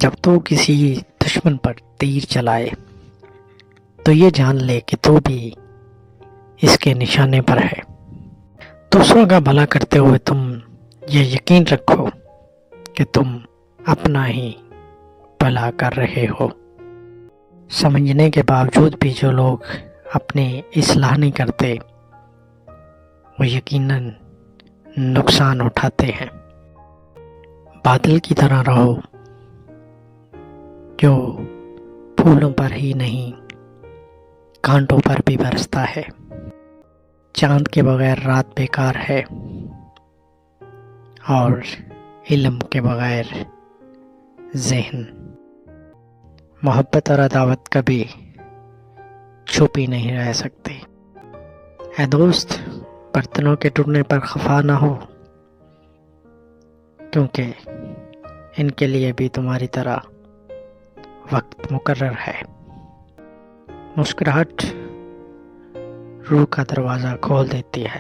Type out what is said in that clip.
جب تو کسی دشمن پر تیر چلائے تو یہ جان لے کہ تو بھی اس کے نشانے پر ہے۔ دوسروں کا بھلا کرتے ہوئے تم یہ یقین رکھو کہ تم اپنا ہی بھلا کر رہے ہو۔ سمجھنے کے باوجود بھی جو لوگ اپنی اصلاح نہیں کرتے وہ یقیناً نقصان اٹھاتے ہیں۔ بادل کی طرح رہو جو پھولوں پر ہی نہیں کانٹوں پر بھی برستا ہے۔ چاند کے بغیر رات بیکار ہے اور علم کے بغیر ذہن۔ محبت اور عداوت کبھی چھپی نہیں رہ سکتی۔ اے دوست، برتنوں کے ٹوٹنے پر خفا نہ ہو، کیونکہ ان کے لیے بھی تمہاری طرح وقت مقرر ہے۔ مسکراہٹ روح کا دروازہ کھول دیتی ہے۔